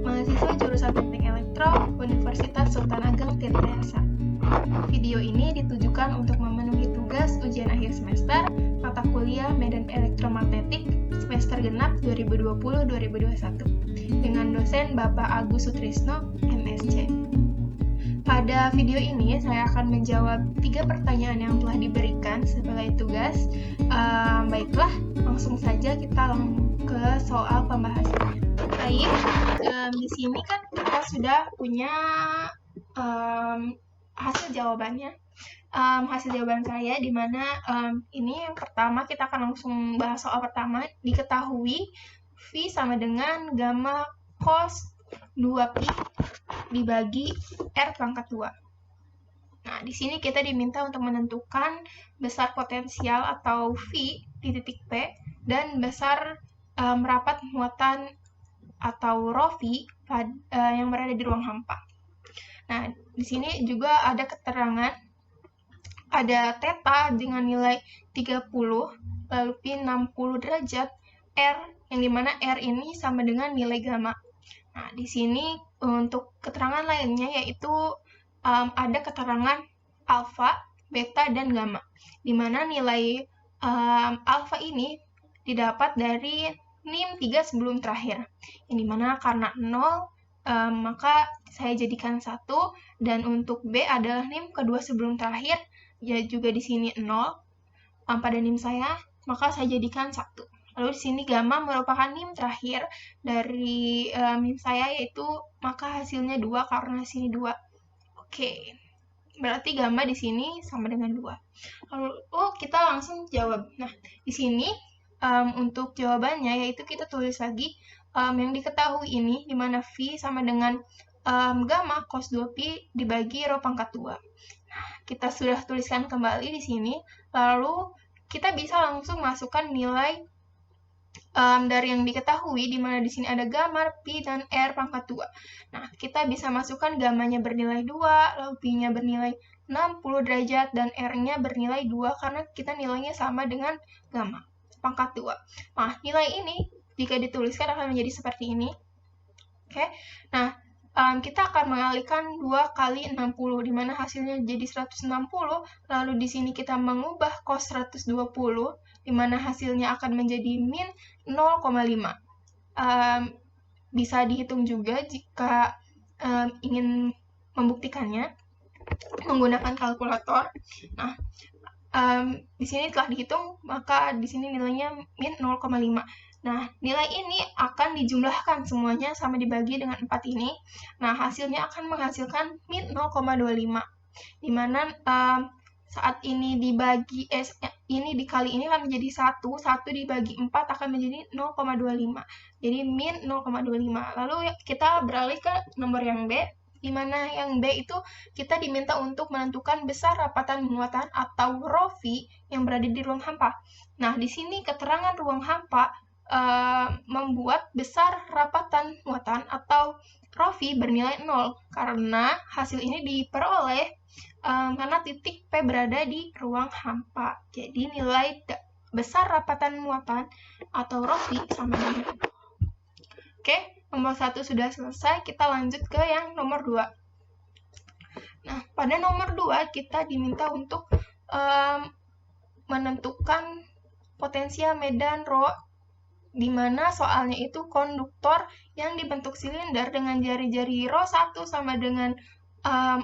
Mahasiswa jurusan Teknik Elektro, Universitas Sultan Ageng Tirtayasa. Video ini ditujukan untuk memenuhi tugas ujian akhir semester mata kuliah Medan Elektromagnetik semester genap 2020-2021 dengan dosen Bapak Agus Sutrisno, MSc. Pada video ini, saya akan menjawab 3 pertanyaan yang telah diberikan sebagai tugas. Baiklah, langsung saja kita ke soal pembahasannya. Baik, di sini kan kita sudah punya hasil jawabannya. Hasil jawaban saya di mana ini yang pertama kita akan langsung bahas soal pertama. Diketahui V sama dengan gamma cos 2pi dibagi R pangkat 2. Nah, di sini kita diminta untuk menentukan besar potensial atau V di titik P dan besar rapat muatan atau rho V yang berada di ruang hampa. Nah, di sini juga ada keterangan ada theta dengan nilai 30 lalu pi 60 derajat R yang dimana R ini sama dengan nilai gamma. Nah, di sini untuk keterangan lainnya yaitu ada keterangan alfa, beta, dan gamma. Di mana nilai alfa ini didapat dari NIM 3 sebelum terakhir. Yang dimana karena 0, maka saya jadikan 1, dan untuk B adalah NIM kedua sebelum terakhir, ya juga di sini 0 pada NIM saya, maka saya jadikan 1. Lalu di sini gamma merupakan NIM terakhir dari NIM saya, yaitu maka hasilnya 2 karena sini 2. Oke. Berarti gamma di sini sama dengan 2. Lalu kita langsung jawab. Nah, di sini untuk jawabannya yaitu kita tulis lagi yang diketahui ini di mana V sama dengan gamma cos 2pi dibagi rho pangkat 2. Nah, kita sudah tuliskan kembali di sini. Lalu kita bisa langsung masukkan nilai dari yang diketahui, di mana di sini ada gamma, pi, dan R pangkat 2. Nah, kita bisa masukkan gammanya bernilai 2, lalu pi-nya bernilai 60 derajat, dan R-nya bernilai 2 karena kita nilainya sama dengan gamma pangkat 2. Nah, nilai ini jika dituliskan akan menjadi seperti ini. Oke. Nah, kita akan mengalihkan 2 kali 60, di mana hasilnya jadi 160, lalu di sini kita mengubah cos 120, di mana hasilnya akan menjadi min 0,5. Bisa dihitung juga jika ingin membuktikannya menggunakan kalkulator. Nah, di sini telah dihitung, maka di sini nilainya min 0,5. Nah, nilai ini akan dijumlahkan semuanya sama dibagi dengan 4 ini. Nah, hasilnya akan menghasilkan min 0,25. Di mana saat ini dibagi ini dikali ini akan menjadi 1 dibagi 4 akan menjadi 0,25. Jadi min 0,25. Lalu kita beralih ke nomor yang B, di mana yang B itu kita diminta untuk menentukan besar rapatan muatan atau rho V yang berada di ruang hampa. Nah, di sini keterangan ruang hampa membuat besar rapatan muatan atau rho V bernilai 0 karena hasil ini diperoleh karena titik P berada di ruang hampa. Jadi nilai besar rapatan muatan atau rho V sama dengan 0. Oke, nomor 1 sudah selesai, kita lanjut ke yang nomor 2. Nah, pada nomor 2 kita diminta untuk menentukan potensial medan rho, di mana soalnya itu konduktor yang dibentuk silinder dengan jari-jari rho 1 sama dengan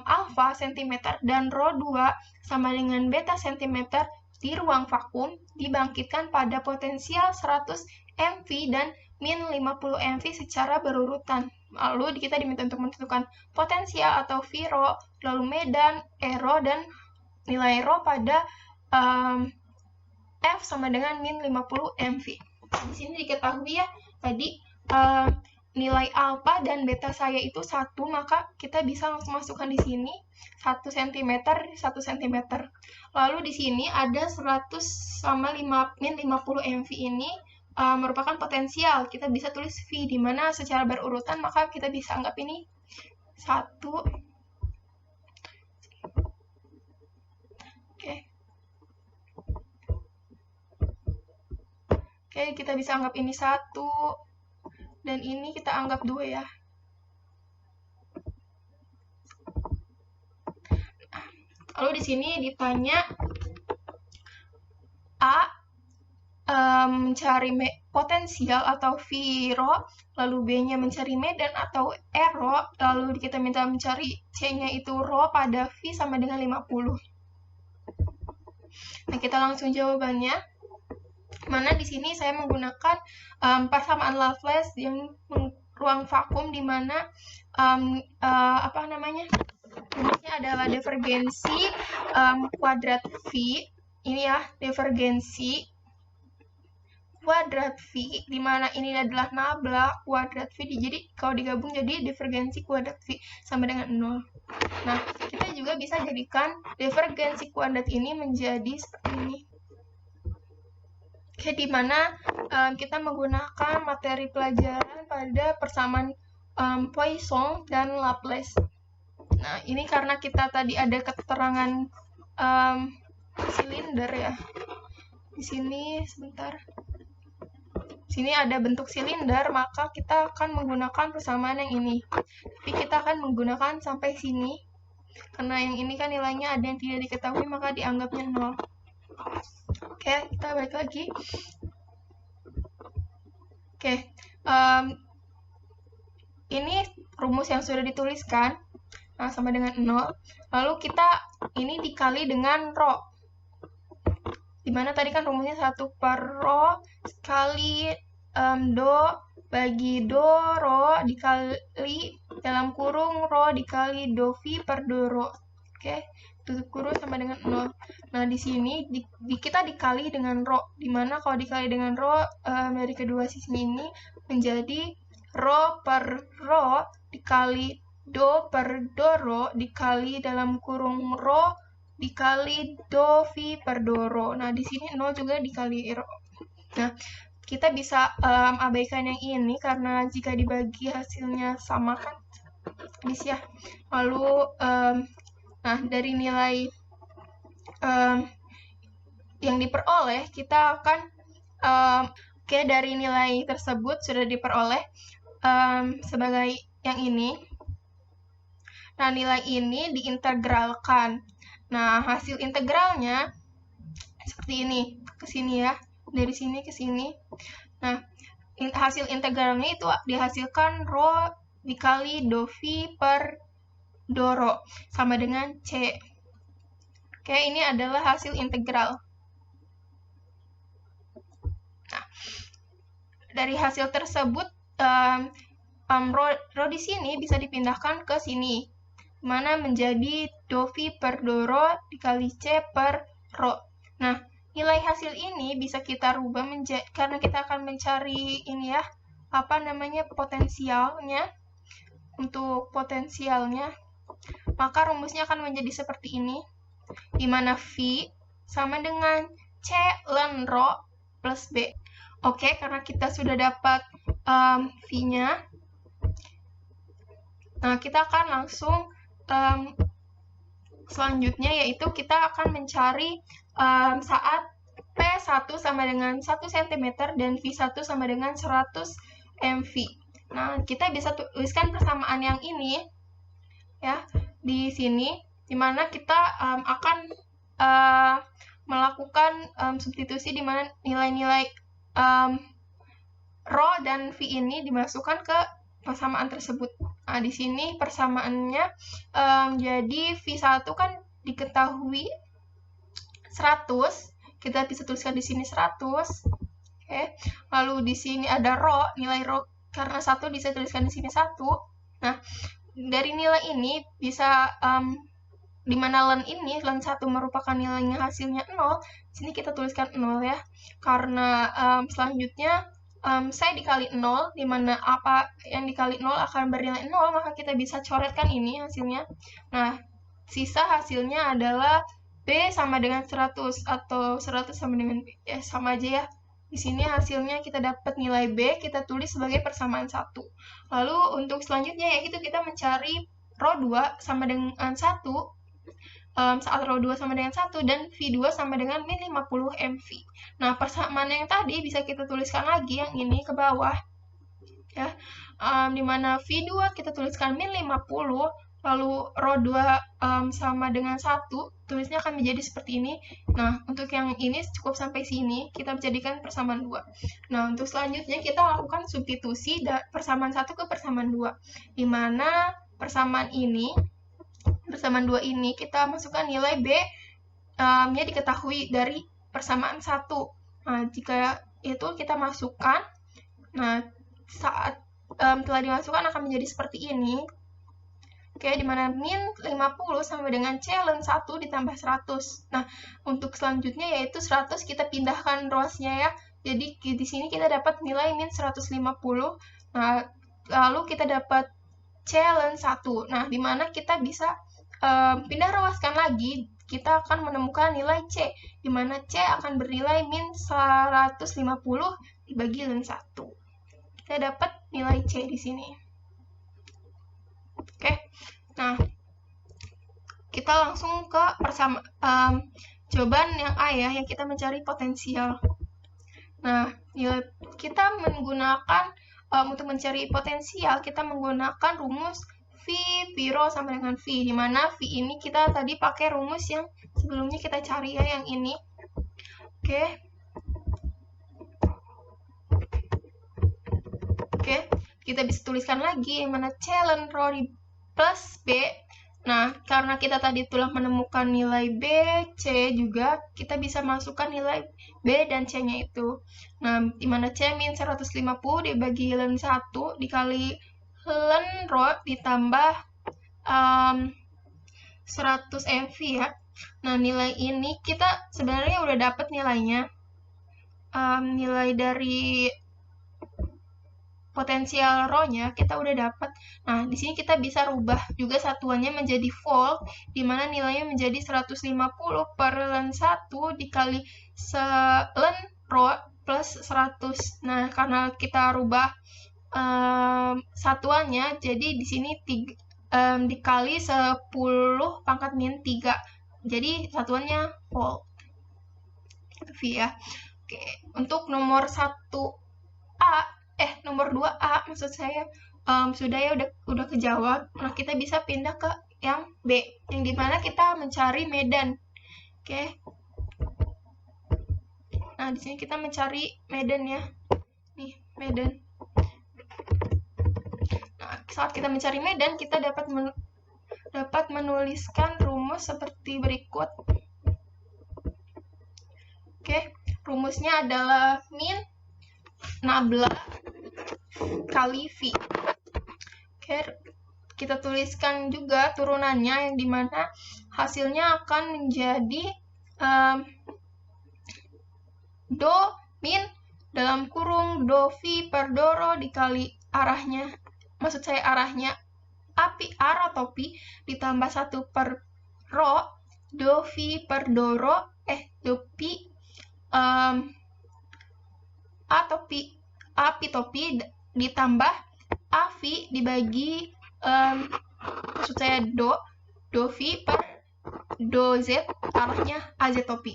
alfa cm dan rho 2 sama dengan beta cm di ruang vakum dibangkitkan pada potensial 100 MV dan min 50 MV secara berurutan. Lalu kita diminta untuk menentukan potensial atau V rho, lalu medan E rho, dan nilai rho pada F sama dengan min 50 MV. Di sini diketahui ya, tadi nilai alfa dan beta saya itu 1, maka kita bisa langsung masukkan di sini 1 cm, 1 cm. Lalu di sini ada 100 sama min 50 MV ini merupakan potensial. Kita bisa tulis V, di mana secara berurutan, maka kita bisa anggap ini 1. Oke, kita bisa anggap ini 1, dan ini kita anggap 2 ya. Lalu di sini ditanya A mencari potensial atau V rho, lalu B-nya mencari medan atau E rho, lalu kita minta mencari C-nya itu rho pada V sama dengan 50. Nah, kita langsung jawabannya. Mana di sini saya menggunakan persamaan Laplace yang ruang vakum, di mana rumusnya adalah divergensi kuadrat V. Ini ya, divergensi kuadrat V, di mana ini adalah nabla kuadrat V, jadi kalau digabung jadi divergensi kuadrat V sama dengan 0. Nah, kita juga bisa jadikan divergensi kuadrat ini menjadi seperti ini. Oke, di mana kita menggunakan materi pelajaran pada persamaan Poisson dan Laplace. Nah, ini karena kita tadi ada keterangan silinder ya. Di sini sebentar. Sini ada bentuk silinder, maka kita akan menggunakan persamaan yang ini. Tapi kita akan menggunakan sampai sini. Karena yang ini kan nilainya ada yang tidak diketahui, maka dianggapnya 0. Oke, kita balik lagi. Oke, ini rumus yang sudah dituliskan. Nah, sama dengan 0. Lalu kita ini dikali dengan rho. Dimana tadi kan rumusnya 1 per rho sekali do bagi do rho dikali dalam kurung rho dikali do V per do rho. Oke, tutup kurung sama dengan 0. Nah, di sini kita dikali dengan rho, dimana kalau dikali dengan rho dari kedua sisi ini menjadi rho per rho dikali do per do rho dikali dalam kurung rho dikali do V per do rho. Nah, di sini 0 juga dikali rho. Nah, kita bisa abaikan yang ini karena jika dibagi hasilnya sama kan habis ya. Lalu nah, dari nilai yang diperoleh kita akan dari nilai tersebut sudah diperoleh sebagai yang ini. Nah, nilai ini diintegralkan. Nah, hasil integralnya seperti ini, ke sini ya, dari sini ke sini. Nah, hasil integralnya itu dihasilkan rho dikali do V per do rho, sama dengan C. Oke, ini adalah hasil integral. Nah, dari hasil tersebut, rho di sini bisa dipindahkan ke sini, mana menjadi do V per do rho dikali C per rho. Nah, nilai hasil ini bisa kita rubah menjadi, karena kita akan mencari ini ya, potensialnya. Untuk potensialnya, maka rumusnya akan menjadi seperti ini, di mana V sama dengan C ln rho plus B. Oke, karena kita sudah dapat V-nya, nah kita akan langsung selanjutnya, yaitu kita akan mencari saat P1 sama dengan 1 cm dan V1 sama dengan 100 mV. Nah, kita bisa tuliskan persamaan yang ini ya di sini, dimana kita akan melakukan substitusi, di mana nilai-nilai rho dan V ini dimasukkan ke persamaan tersebut. Nah, di sini persamaannya jadi V1 kan diketahui 100, kita bisa tuliskan di sini 100. Oke. Lalu di sini ada rho, nilai rho karena 1 bisa tuliskan di sini 1. Nah, dari nilai ini bisa di mana ln 1 merupakan nilainya hasilnya 0, sini kita tuliskan 0 ya. Karena selanjutnya saya dikali 0, di mana apa yang dikali 0 akan bernilai 0, maka kita bisa coretkan ini hasilnya. Nah, sisa hasilnya adalah B sama dengan 100, atau 100 sama dengan B. Ya, sama aja ya. Di sini hasilnya kita dapat nilai B, kita tulis sebagai persamaan 1. Lalu untuk selanjutnya yaitu kita mencari rho 2 sama dengan 1, saat rho 2 sama dengan 1 dan V2 sama dengan min 50 mV. Nah, persamaan yang tadi bisa kita tuliskan lagi yang ini ke bawah. ya. Dimana V2 kita tuliskan min 50, lalu row 2 sama dengan 1, tulisnya akan menjadi seperti ini. Nah, untuk yang ini cukup sampai sini, kita jadikan persamaan 2. Nah, untuk selanjutnya kita lakukan substitusi persamaan 1 ke persamaan 2, dimana persamaan 2 ini kita masukkan nilai B nya diketahui dari persamaan 1. Nah, jika itu kita masukkan, nah saat telah dimasukkan akan menjadi seperti ini. Oke, dimana min 50 sama dengan C ln 1 ditambah 100. Nah, untuk selanjutnya yaitu 100 kita pindahkan rowsnya ya. Jadi di sini kita dapat nilai min 150. Nah, lalu kita dapat C ln 1. Nah, dimana kita bisa pindah rowaskan lagi, kita akan menemukan nilai C, dimana C akan bernilai min 150 dibagi ln 1. Kita dapat nilai C di sini. Oke, nah kita langsung ke jawaban yang A ya, yang kita mencari potensial. Nah, kita menggunakan untuk mencari potensial, kita menggunakan rumus V rho sama dengan V, dimana V ini kita tadi pakai rumus yang sebelumnya kita cari ya, yang ini. Oke, kita bisa tuliskan lagi yang mana C ln rho plus B. Nah, karena kita tadi telah menemukan nilai B, C juga, kita bisa masukkan nilai B dan C-nya itu. Nah, dimana C min 150 dibagi ln 1 dikali ln rho ditambah 100 MV ya. Nah, nilai ini kita sebenarnya udah dapat nilainya. Nilai dari potensial rho-nya kita udah dapat. Nah, di sini kita bisa rubah juga satuannya menjadi volt, di mana nilainya menjadi 150 per ln 1 dikali ln rho plus 100. Nah, karena kita rubah satuannya, jadi di sini dikali 10 pangkat min 3. Jadi satuannya volt. V ya. Oke, untuk nomor 2A maksud saya sudah ya, udah kejawab. Nah, kita bisa pindah ke yang B, yang dimana kita mencari medan. Oke. Nah, di sini kita mencari medan ya. Nih, medan. Nah, saat kita mencari medan, kita dapat menuliskan rumus seperti berikut. Oke, rumusnya adalah min nabla kali V. Oke, kita tuliskan juga turunannya, yang dimana hasilnya akan menjadi do min dalam kurung do V per do rho dikali arahnya, maksud saya arahnya arah topi ditambah 1 per rho do V per do rho do P api topi ditambah AV dibagi maksud saya do V per do Z arahnya AZ topi.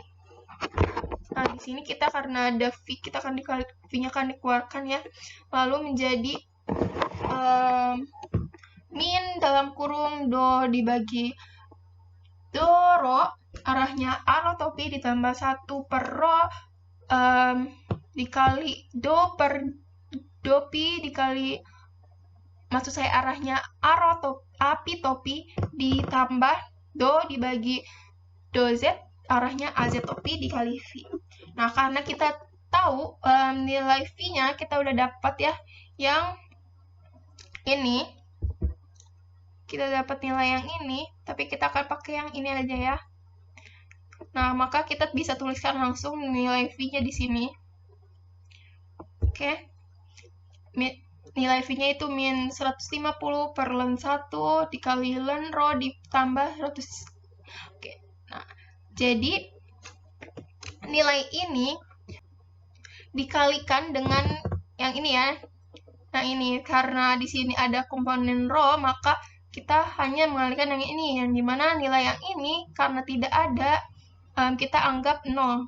Nah, di sini kita karena ada V, kita akan V-nya akan dikeluarkan ya, lalu menjadi min dalam kurung do dibagi do rho arahnya arah topi ditambah 1 per rho dikali do per do pi dikali, maksud saya arahnya api topi ditambah do dibagi do Z arahnya AZ topi dikali V. Nah, karena kita tahu nilai V-nya kita udah dapat ya, yang ini kita dapat nilai yang ini, tapi kita akan pakai yang ini aja ya. Nah, maka kita bisa tuliskan langsung nilai V-nya di sini. Oke. Nilai V-nya itu min 150 per ln 1 dikali ln rho ditambah 100. Oke. Nah, jadi nilai ini dikalikan dengan yang ini ya. Nah, ini karena di sini ada komponen rho, maka kita hanya mengalihkan yang ini, yang dimana nilai yang ini karena tidak ada, kita anggap 0. Nah,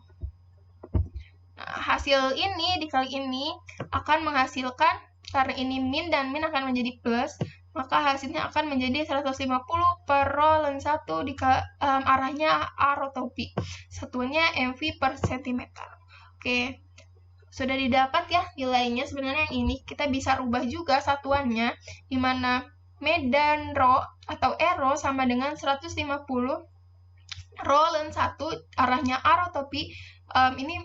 hasil ini dikali ini akan menghasilkan karena ini min dan min akan menjadi plus, maka hasilnya akan menjadi 150 per rho ln 1 arahnya R atau P. Satuannya MV per cm. Oke, sudah didapat ya nilainya. Sebenarnya yang ini kita bisa rubah juga satuannya, di mana medan rho atau rho sama dengan 150 rho ln 1 arahnya R atau P. Ini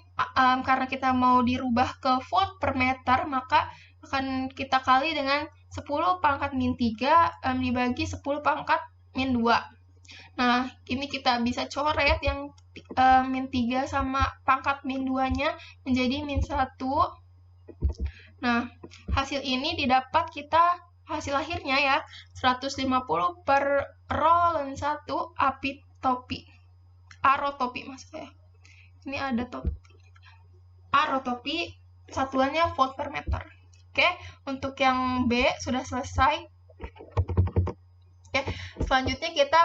karena kita mau dirubah ke volt per meter, maka akan kita kali dengan 10 pangkat min 3 dibagi 10 pangkat min 2. Nah, ini kita bisa coret yang min 3 sama pangkat min 2-nya menjadi min 1. Nah, hasil ini didapat kita, hasil akhirnya ya, 150 per rho ln 1 api topi. Arotopi maksudnya. Ini ada topi. Arotopi, satuannya volt per meter. Oke, untuk yang B sudah selesai. Oke, selanjutnya kita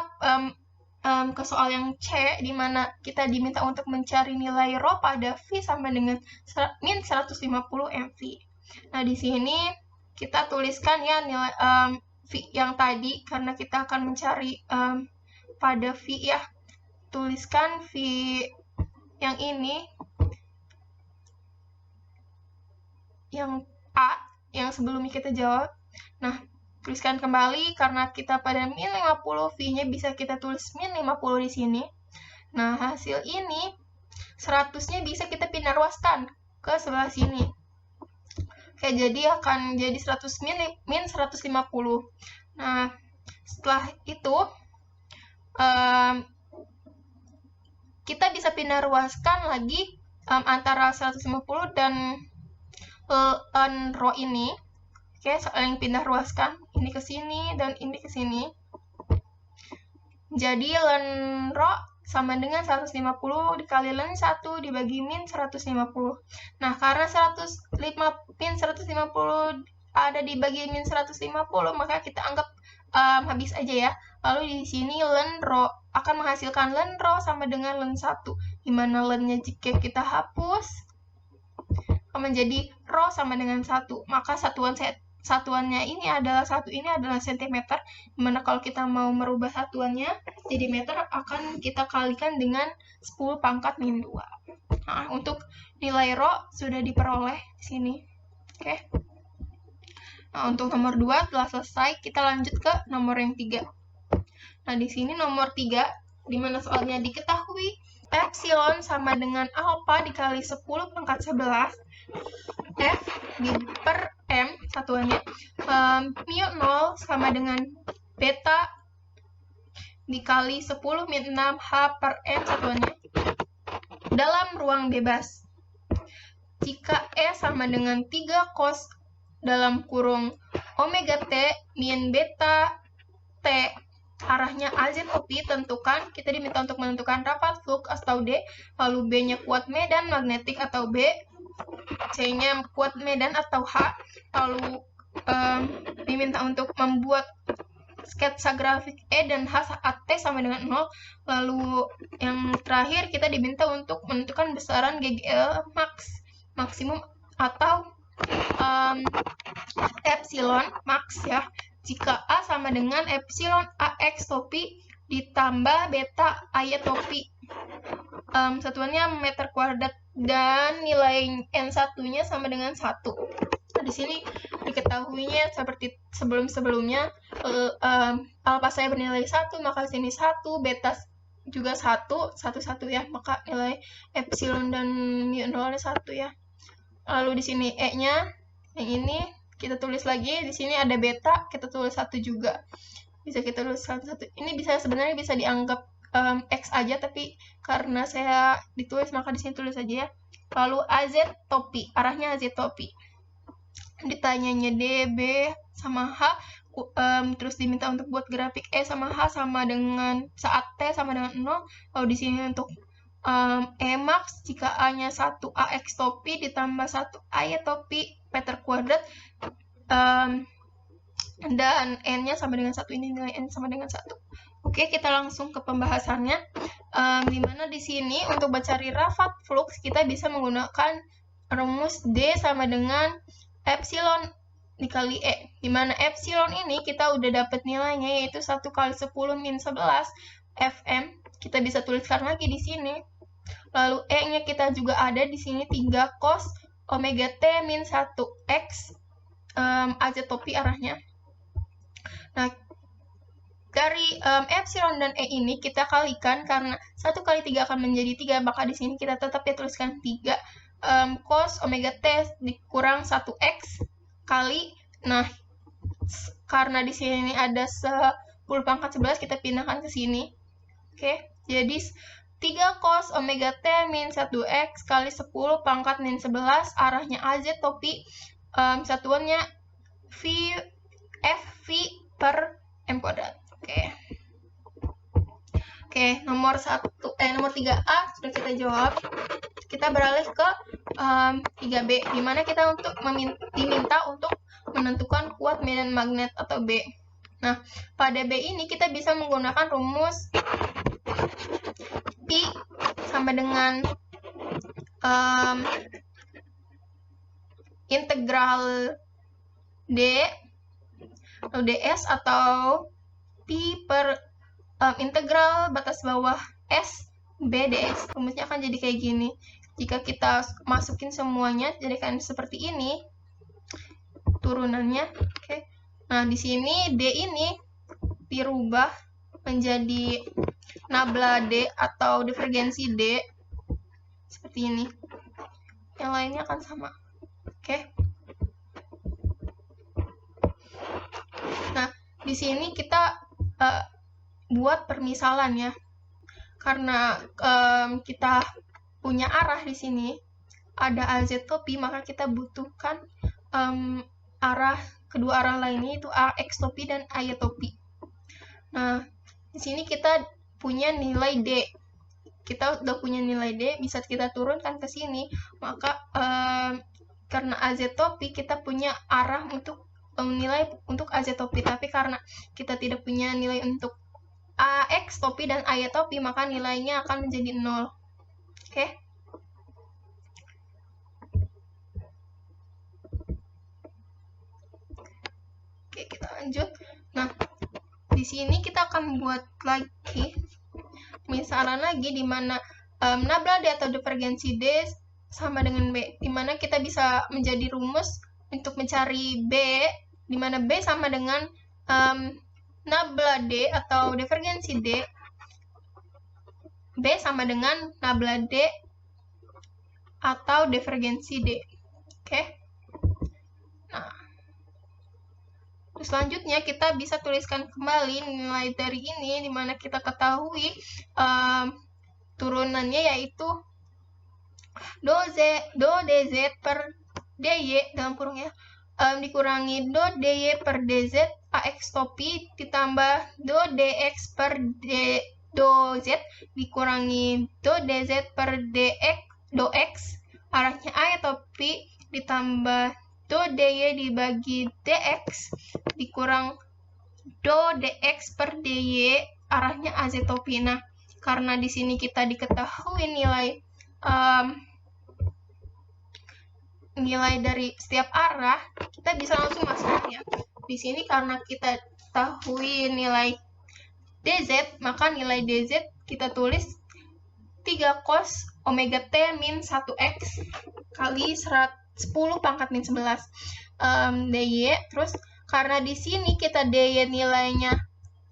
ke soal yang C, di mana kita diminta untuk mencari nilai rho pada V sama dengan min 150 MV. Nah, di sini kita tuliskan ya nilai V yang tadi, karena kita akan mencari pada V ya. Tuliskan V yang ini, yang A, yang sebelumnya kita jawab. Nah, tuliskan kembali, karena kita pada min 50, V-nya bisa kita tulis min 50 di sini. Nah, hasil ini 100-nya bisa kita pindah ruaskan ke sebelah sini. Oke, jadi akan jadi 100 min 150. Nah, setelah itu kita bisa pindah ruaskan lagi antara 150 dan rho ini. Oke, saling pindah ruaskan, ini ke sini dan ini ke sini. Jadi ln rho sama dengan 150 dikali ln 1 dibagi min 150. Nah, karena min 150 ada dibagi min 150, maka kita anggap habis aja ya. Lalu di sini ln rho akan menghasilkan ln rho sama dengan ln 1, di mana ln-nya jika kita hapus akan menjadi rho sama dengan 1. Maka satuannya ini adalah cm, di mana kalau kita mau merubah satuannya jadi meter, akan kita kalikan dengan 10 pangkat min 2. Nah, untuk nilai rho sudah diperoleh di sini. Oke. Nah, untuk nomor 2 telah selesai, kita lanjut ke nomor yang 3. Nah, di sini nomor 3, di mana soalnya diketahui epsilon sama dengan alpha dikali 10 pangkat 11 F per M satuannya, mu 0 sama dengan beta dikali 10 min 6 H per M satuannya dalam ruang bebas. Jika E sama dengan 3 cos dalam kurung omega T min beta T arahnya AZ atau P, tentukan. Kita diminta untuk menentukan rapat flux atau D, lalu B-nya kuat medan magnetik atau B, C-nya kuat medan atau H, lalu diminta untuk membuat sketsa grafik E dan H saat T sama dengan 0, lalu yang terakhir kita diminta untuk menentukan besaran GGL maksimum atau epsilon max ya, jika A sama dengan epsilon AX topi ditambah beta AY topi. Satuannya meter kuadrat dan nilai N1-nya sama dengan 1. Nah, di sini diketahuinya seperti sebelum-sebelumnya, alpha saya bernilai 1, maka sini 1, beta juga 1 ya, maka nilai epsilon dan mu 0-nya 1 ya. Lalu di sini E-nya yang ini kita tulis lagi, di sini ada beta, kita tulis 1 juga. Bisa kita tulis 1. Ini sebenarnya bisa dianggap X aja, tapi karena saya ditulis maka di sini tulis aja ya. Lalu AZ topi, arahnya AZ topi. Ditanyanya D, B sama H, terus diminta untuk buat grafik E sama H sama dengan saat T sama dengan 0. Lalu di sini untuk E max jika A-nya 1 AX topi ditambah 1 AY topi meter kuadrat, dan N-nya sama dengan 1, ini nilai N sama dengan 1. Oke, kita langsung ke pembahasannya. Dimana di sini untuk mencari rapat flux kita bisa menggunakan rumus D sama dengan epsilon dikali E, dimana epsilon ini kita udah dapat nilainya, yaitu 1 kali 10 min 11 Fm. Kita bisa tuliskan lagi di sini. Lalu E-nya kita juga ada di sini 3 cos omega T min 1x azeotopi arahnya. Nah, dari epsilon dan E ini kita kalikan, karena 1 kali 3 akan menjadi 3, maka di sini kita tetap ya tuliskan 3 cos omega T dikurang 1x kali, nah karena di sini ada 10 pangkat 11, kita pindahkan ke sini. Oke, jadi 3 cos omega T min 1x kali 10 pangkat min 11, arahnya azeotopi, satuannya FV per M kuadrat. Oke, nomor 3A sudah kita jawab. Kita beralih ke 3B, di mana kita diminta untuk menentukan kuat medan magnet atau B. Nah, pada B ini kita bisa menggunakan rumus P sama dengan integral D atau ds, atau P per integral batas bawah S B ds. Rumusnya akan jadi kayak gini. Jika kita masukin semuanya, jadikan seperti ini turunannya. Oke. Nah, di sini D ini dirubah menjadi nabla D atau divergensi D seperti ini. Yang lainnya akan sama. Oke. Nah, di sini kita buat permisalan ya. Karena kita punya arah di sini, ada azeotopi, maka kita butuhkan kedua arah lainnya, itu ekstopi dan ayeotopi. Nah, di sini kita punya nilai D. Kita udah punya nilai D, bisa kita turunkan ke sini. Maka karena azeotopi, kita punya arah untuk nilai untuk azeotopi, tapi karena kita tidak punya nilai untuk ekstopi dan ayeotopi, maka nilainya akan menjadi 0. Oke. Oke, kita lanjut. Nah, di sini kita akan buat lagi misalan lagi, di mana nabla D atau divergensi D sama dengan B, di mana kita bisa menjadi rumus untuk mencari B, di mana B sama dengan nabla D atau divergensi D. B sama dengan nabla D atau divergensi D. Oke. Nah, terus selanjutnya kita bisa tuliskan kembali nilai dari ini, di mana kita ketahui turunannya yaitu do dz per dy dalam kurung ya, dikurangi do dy per dz ax topi ditambah do dx per do z dikurangi do dz per dx do x arahnya a topi ditambah do dy dibagi dx dikurang do dx per dy arahnya az topi. Nah, karena di sini kita diketahui nilai dari setiap arah, kita bisa langsung masuknya. Di sini karena kita ketahui nilai dz, maka nilai dz kita tulis 3 cos omega t min 1x kali 10 pangkat min 11 dy. Terus karena di sini kita dy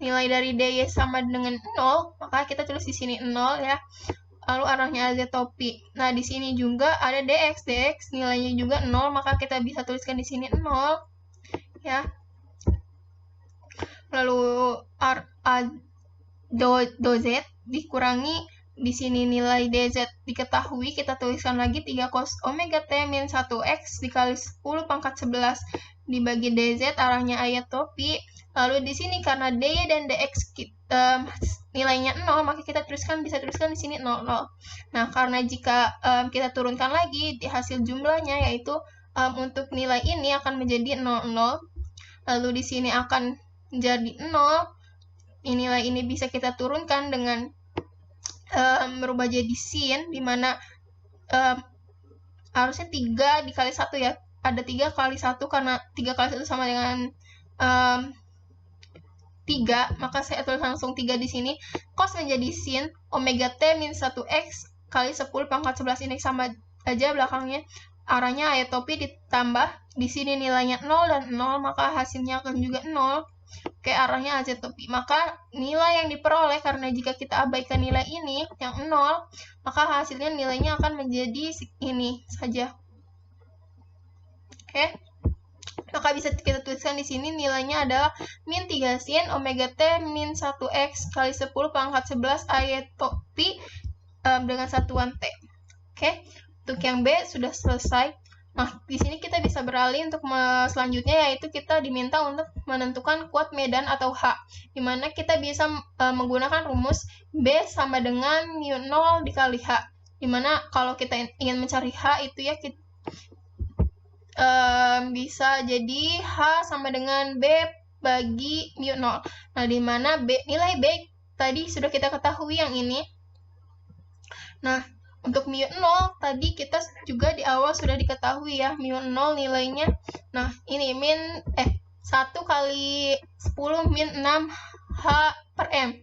nilai dari dy sama dengan 0, maka kita tulis di sini 0 ya. Lalu arahnya az topi. Nah, di sini juga ada dx nilainya juga 0, maka kita bisa tuliskan di sini 0 ya. Lalu do z dikurangi di sini nilai dz diketahui, kita tuliskan lagi 3 cos omega t min 1x dikali 10 pangkat 11 dibagi dz arahnya ayat topi. Lalu di sini karena dy dan dx nilainya 0, maka kita bisa tuliskan di sini 0, 0. Nah, karena jika kita turunkan lagi di hasil jumlahnya, yaitu untuk nilai ini akan menjadi 0, 0. Lalu di sini akan menjadi 0. Nilai ini bisa kita turunkan dengan merubah jadi sin, dimana harusnya 3 dikali 1 ya. ada 3 kali 1 karena 3 kali 1 sama dengan 3, maka saya tulis langsung 3 di sini. Cos menjadi sin omega t min 1x kali 10 pangkat 11 ini sama aja belakangnya. Arahnya aetopi ditambah di sini nilainya 0 dan 0, maka hasilnya akan juga 0. Oke, arahnya azeotopi. Maka nilai yang diperoleh karena jika kita abaikan nilai ini yang 0, maka hasilnya nilainya akan menjadi ini saja. Oke. Maka bisa kita tuliskan di sini nilainya adalah min 3 sin omega t min 1x kali 10 pangkat 11 aetopi dengan satuan t. Oke. Untuk yang B sudah selesai. Nah, di sini kita bisa beralih untuk selanjutnya, yaitu kita diminta untuk menentukan kuat medan atau H, di mana kita bisa menggunakan rumus B sama dengan mu 0 dikali H, di mana kalau kita ingin mencari H itu ya kita, bisa jadi H sama dengan B bagi mu 0. Nah, di mana nilai B tadi sudah kita ketahui yang ini. Nah, untuk mu 0 tadi kita juga di awal sudah diketahui ya, mu 0 nilainya. Nah, ini 1 kali 10 min 6 H per M.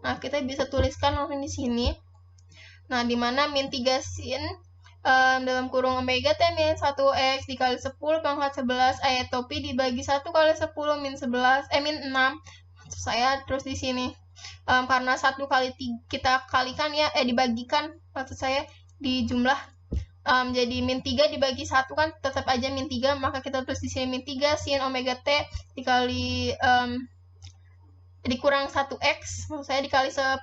Nah, kita bisa tuliskan langsung di sini. Nah, di mana min 3 sin dalam kurung omega t min 1x dikali 10 pangkat 11 aetopi dibagi 1 kali 10 min 6. Maksud saya terus di sini. Karena 1 kali 3 kita kalikan ya, dibagikan maksud saya di jumlah, jadi min 3 dibagi 1 kan tetap aja min 3, maka kita tulis di sini min 3 sin omega t dikali dikurang 1x, maksud saya dikali 10.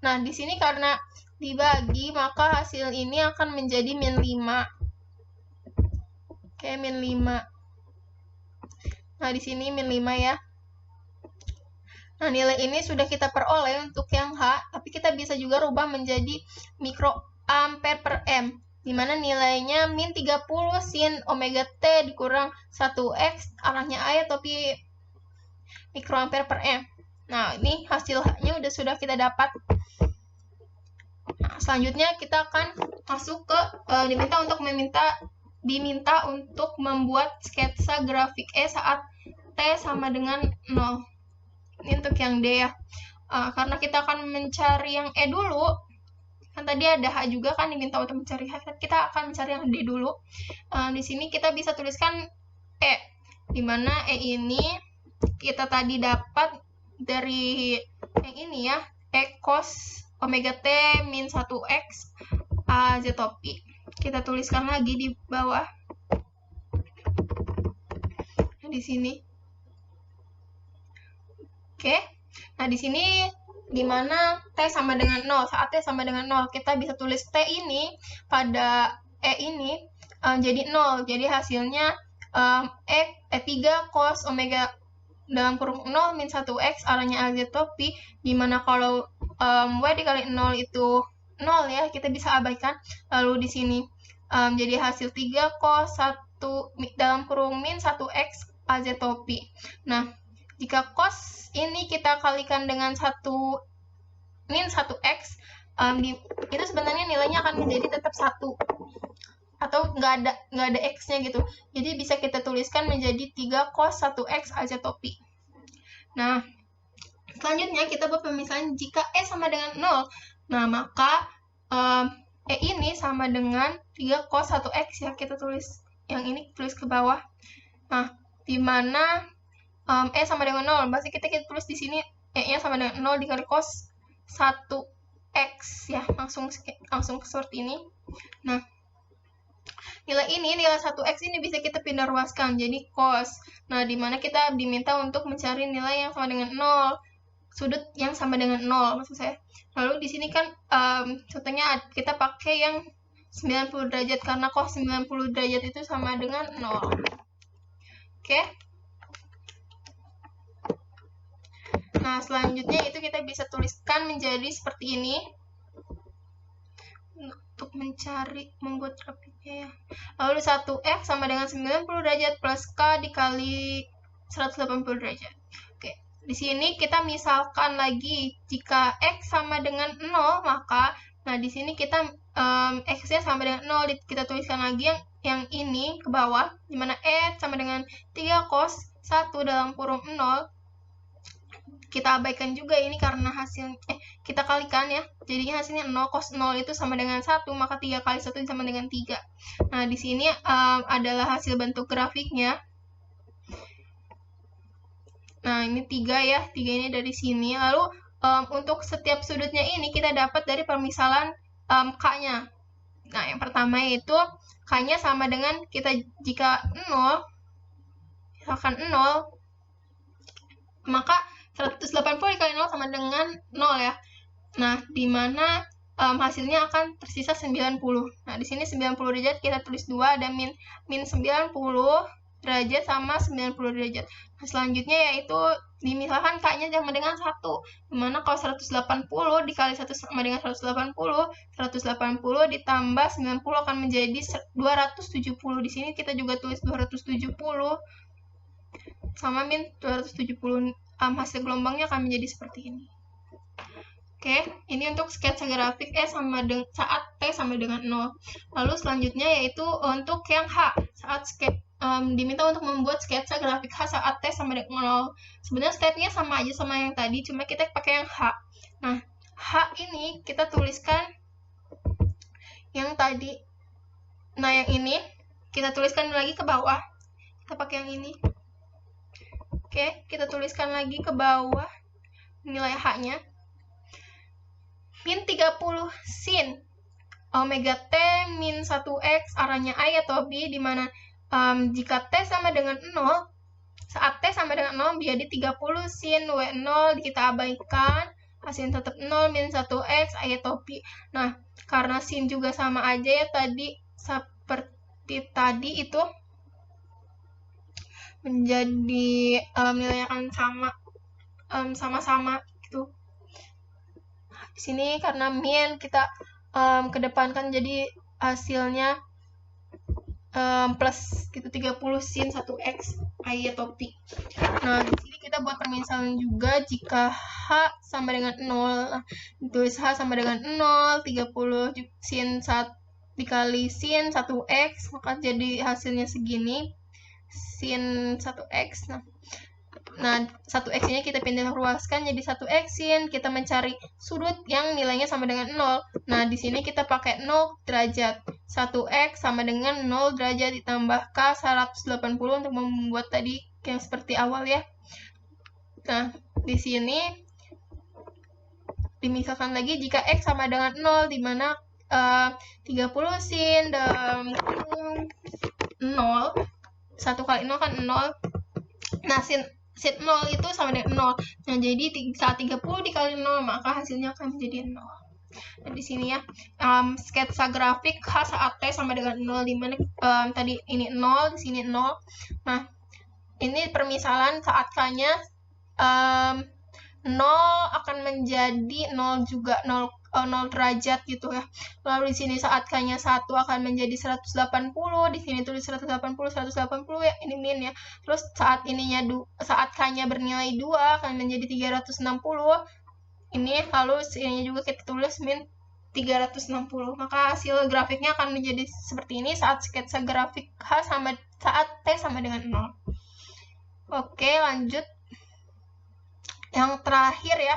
Nah, di sini karena dibagi, maka hasil ini akan menjadi min 5. Oke, min 5. Nah, di sini min 5 ya. Nah, nilai ini sudah kita peroleh untuk yang H, tapi kita bisa juga rubah menjadi mikroampere per M, di mana nilainya min 30 sin omega T dikurang 1x, arahnya A ya, tapi mikroampere per M. Nah, ini hasil H-nya sudah kita dapat. Nah, selanjutnya kita akan masuk ke diminta untuk membuat sketsa grafik E saat T sama dengan 0. Ini untuk yang D ya. Karena kita akan mencari yang E dulu. Kan tadi ada H juga kan diminta untuk mencari H. Kita akan mencari yang D dulu. Di sini kita bisa tuliskan E. Di mana E ini kita tadi dapat dari yang ini ya. E cos omega T min 1x azeotopi. Kita tuliskan lagi di bawah. Nah, di sini. Oke. Nah, di sini di mana T sama dengan 0. Saat T sama dengan 0, kita bisa tulis T ini pada E ini jadi 0. Jadi hasilnya 3 cos omega dalam kurung 0 min 1x arahnya azeotopi, di mana kalau W dikali 0 itu 0 ya, kita bisa abaikan. Lalu di sini jadi hasil 3 cos 1 dalam kurung min 1x azeotopi. Nah, jika cos ini kita kalikan dengan min 1x, itu sebenarnya nilainya akan menjadi tetap 1. Atau nggak ada x-nya gitu. Jadi bisa kita tuliskan menjadi 3 cos 1x azeotopi. Nah, selanjutnya kita buat pemisahan jika E sama dengan 0. Nah, maka E ini sama dengan 3 cos 1x ya. Kita tulis yang ini, tulis ke bawah. Nah, di mana E sama dengan 0, berarti kita tulis di sini E-nya sama dengan 0 dikali cos 1x ya, langsung seperti ini. Nah, nilai 1x ini bisa kita pindah ruaskan jadi cos. Nah, di mana kita diminta untuk mencari nilai yang sama dengan 0, sudut yang sama dengan 0 maksud saya. Lalu di sini kan contohnya kita pakai yang 90 derajat karena cos 90 derajat itu sama dengan 0. Oke. Nah, selanjutnya itu kita bisa tuliskan menjadi seperti ini. Untuk membuat grafiknya ya. Lalu 1x sama dengan 90 derajat plus K dikali 180 derajat. Oke. Di sini kita misalkan lagi jika x sama dengan 0, maka nah di sini kita x-nya sama dengan 0, kita tuliskan lagi yang ini ke bawah, dimana E sama dengan 3 cos 1 dalam kurung 0, kita abaikan juga ini karena kita kalikan ya, jadinya hasilnya 0, cos 0 itu sama dengan 1, maka 3 kali 1 sama dengan 3. Nah, di sini adalah hasil bentuk grafiknya. Nah, ini 3 ya, 3 ini dari sini. Lalu untuk setiap sudutnya ini kita dapat dari permisalan K-nya. Nah, yang pertama yaitu K-nya sama dengan jika 0, misalkan 0, maka 180 dikali 0 sama dengan 0 ya. Nah, di mana hasilnya akan tersisa 90. Nah, di sini 90 derajat kita tulis 2, ada min 90 derajat sama 90 derajat. Nah, selanjutnya yaitu misalkan K-nya sama dengan 1. Dimana kalau 180 dikali 1 sama dengan 180, 180 ditambah 90 akan menjadi 270. Di sini kita juga tulis 270 sama min 270. Hasil gelombangnya akan menjadi seperti ini. Oke, ini untuk sketsa grafik saat T sama dengan 0. Lalu selanjutnya yaitu untuk yang H, saat diminta untuk membuat sketsa grafik H saat T sama dengan 0. Sebenarnya stepnya sama aja sama yang tadi, cuma kita pakai yang H. Nah, H ini kita tuliskan yang tadi. Nah, yang ini kita tuliskan lagi ke bawah. Kita pakai yang ini. Oke, kita tuliskan lagi ke bawah nilai H-nya. Min 30 sin omega T min 1x arahnya I atau B, dimana jika T sama dengan 0, saat T sama dengan 0 menjadi 30 sin W0 kita abaikan, hasilnya tetap 0 min 1x I atau B. Nah, karena sin juga sama aja ya tadi, seperti tadi itu menjadi nilainya akan sama-sama gitu. Di sini karena min kita kedepankan jadi hasilnya plus gitu 30 sin 1x I atau P. Nah, di sini kita buat permisalan juga jika H sama dengan 0. Tulis H sama dengan 0, 30 sin 1 dikali sin 1x, maka jadi hasilnya segini. Sin 1x. Nah, 1x-nya kita pindah ruaskan jadi 1x sin. Kita mencari sudut yang nilainya sama dengan 0. Nah, di sini kita pakai 0 derajat. 1x sama dengan 0 derajat ditambah K 180 untuk membuat tadi yang seperti awal ya. Nah, di sini dimisalkan lagi jika x sama dengan 0, di mana 30 sin dalam 0, 1 kali 0 kan 0. Nah, sin 0 itu sama dengan 0. Nah, jadi saat 30 dikali 0, maka hasilnya akan menjadi 0. Nah, di sini ya, sketsa grafik H saat T sama dengan 0, dimana tadi ini 0, di sini 0. Nah, ini permisalan saat K-nya 0 akan menjadi 0 juga, 0 derajat gitu ya. Lalu di sini saat K-nya 1 akan menjadi 180, di sini tulis 180 ya, ini min ya. Terus saat saat K-nya bernilai 2 akan menjadi 360. Ini lalu sini juga kita tulis min 360. Maka hasil grafiknya akan menjadi seperti ini saat sketsa grafik H saat T sama dengan 0. Oke, lanjut. Yang terakhir ya,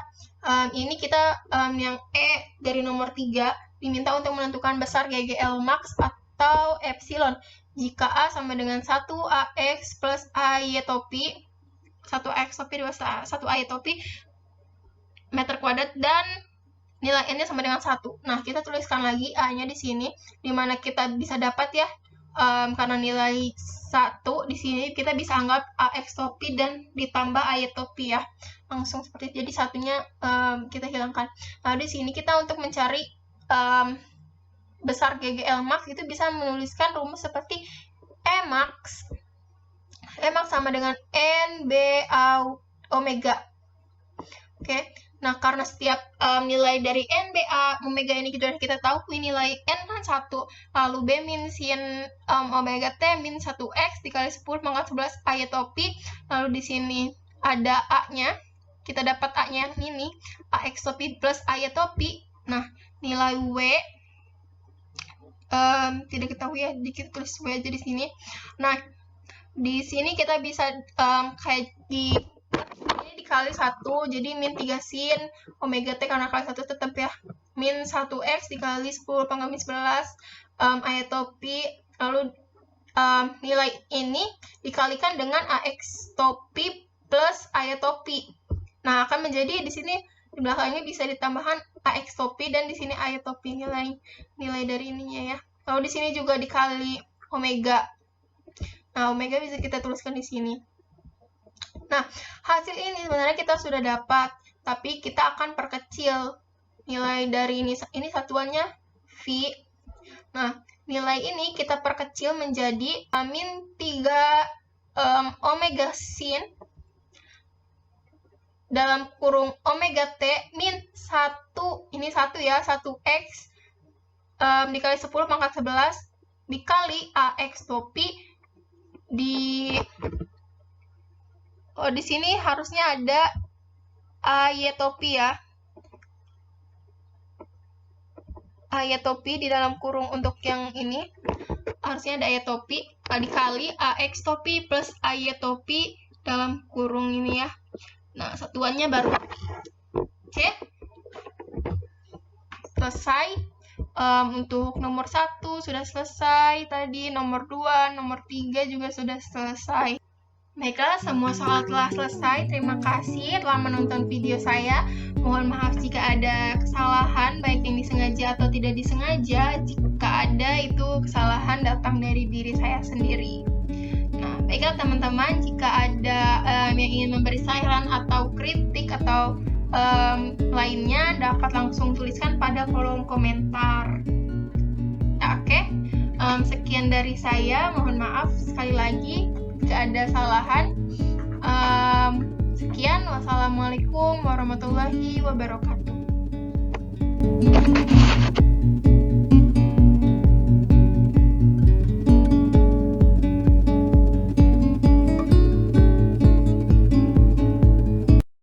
ini kita yang E dari nomor 3 diminta untuk menentukan besar GGL max atau epsilon jika A sama dengan 1 AX plus AY topi 1X topi 1AY topi meter kuadrat dan nilai N-nya sama dengan 1. Nah, kita tuliskan lagi A-nya di sini, dimana kita bisa dapat ya, karena nilai 1 di sini kita bisa anggap AX topi dan ditambah AY topi ya. Langsung seperti itu. Jadi satunya kita hilangkan. Nah, di sini kita untuk mencari besar GGL max itu bisa menuliskan rumus seperti E max sama dengan N B A omega. Oke. Nah, karena setiap nilai dari N, B, A, omega ini kita tahu nilai N kan 1, lalu B min sin omega T min 1X dikali 10 pangkat 11 AY topi, lalu di sini ada A-nya, kita dapat A-nya ini, AX topi plus AY topi. Nah, nilai W tidak ketahui ya, dikit tulis W aja di sini. Nah, di sini kita bisa kayak ini dikali 1, jadi min 3 sin omega t karena kali 1 tetap ya, min 1x dikali 10 pangkat min 11 ayatopi, lalu nilai ini dikalikan dengan ax topi plus ayatopi. Nah, akan menjadi di sini di belakangnya bisa ditambahkan ax topi dan di sini ayatopi, nilai dari ininya ya. Lalu di sini juga dikali omega. Nah, omega bisa kita tuliskan di sini. Nah, hasil ini sebenarnya kita sudah dapat, tapi kita akan perkecil nilai dari ini satuannya V. Nah, nilai ini kita perkecil menjadi min 3 omega sin dalam kurung omega t min 1, ini 1 ya, 1x dikali 10 pangkat 11 dikali ax topi di sini harusnya ada ayatopi ya. Ayatopi di dalam kurung untuk yang ini harusnya ada ayatopi dikali ax topi plus ayatopi dalam kurung ini ya. Nah, satuannya baru. Oke. Selesai. Untuk nomor 1 sudah selesai tadi, nomor 2, nomor 3 juga sudah selesai. Baiklah, semua soal telah selesai. Terima kasih telah menonton video saya. Mohon maaf jika ada kesalahan, baik yang disengaja atau tidak disengaja. Jika ada, itu kesalahan datang dari diri saya sendiri. Nah, baiklah teman-teman, jika ada yang ingin memberi saran atau kritik atau lainnya, dapat langsung tuliskan pada kolom komentar. Nah, oke. Sekian dari saya. Mohon maaf sekali lagi jika ada kesalahan. Sekian, wassalamualaikum warahmatullahi wabarakatuh.